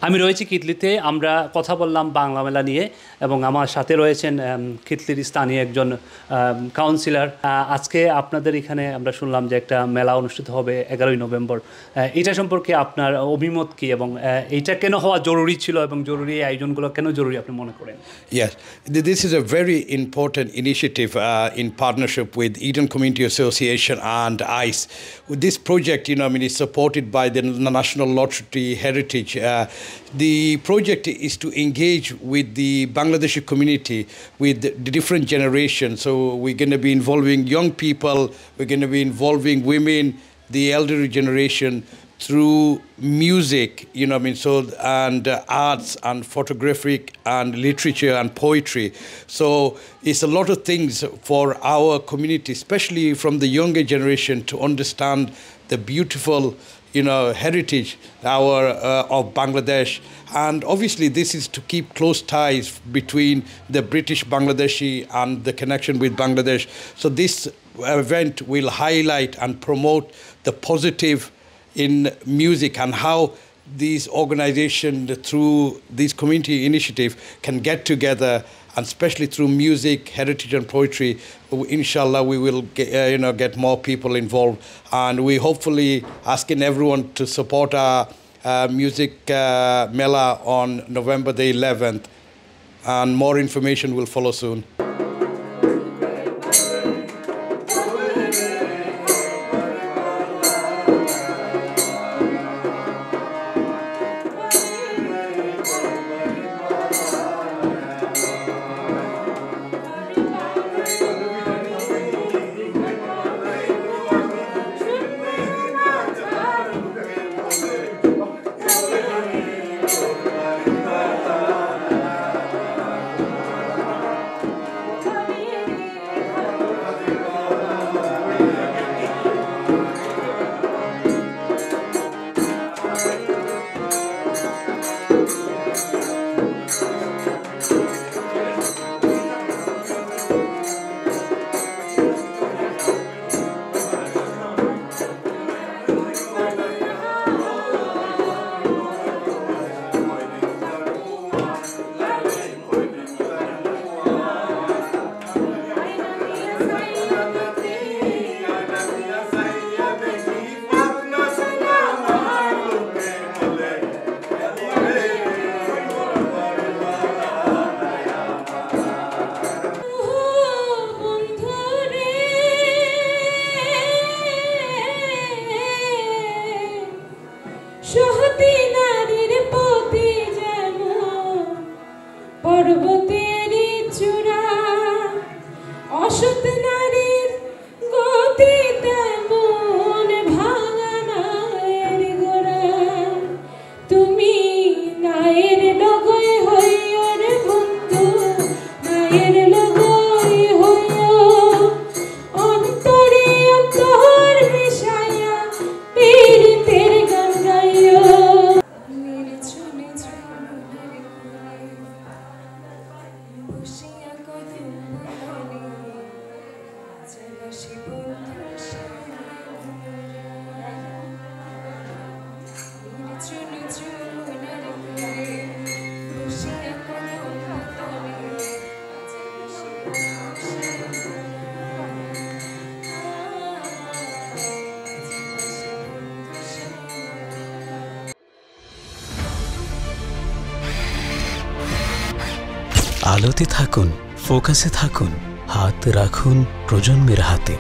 আমি রয়েছি কিতলিতে। আমরা কথা বললাম বাংলা মেলা নিয়ে এবং আমার সাথে রয়েছেন কিতলির স্থানীয় একজন কাউন্সিলর। আজকে আপনাদের এখানে আমরা শুনলাম যে একটা মেলা অনুষ্ঠিত হবে 11ই নভেম্বর। এটা সম্পর্কে আপনার অভিমত কি এবং এটা কেন হওয়া জরুরি ছিল এবং জরুরি এই আয়োজনগুলো কেন জরুরি আপনি মনে করেন? Yes, this is a very important initiative in partnership with Eden Community Association and ICE. With this project, is supported by the National Lottery Heritage. The project is to engage with the Bangladeshi community with the different generations. So we're going to be involving young people, we're going to be involving women, the elderly generation, through music, so and arts and photographic and literature and poetry. So it's a lot of things for our community, especially from the younger generation, to understand the beautiful, heritage of Bangladesh. And obviously this is to keep close ties between the British Bangladeshi and the connection with Bangladesh. So this event will highlight and promote the positive in music and how these organizations through these community initiatives can get together, and especially through music, heritage and poetry. Inshallah we will get more people involved, and we hopefully asking everyone to support our music mela on November the 11th, and more information will follow soon. আলোতে থাকুন, ফোকাসে থাকুন, হাত রাখুন প্রজন্মের হাতে।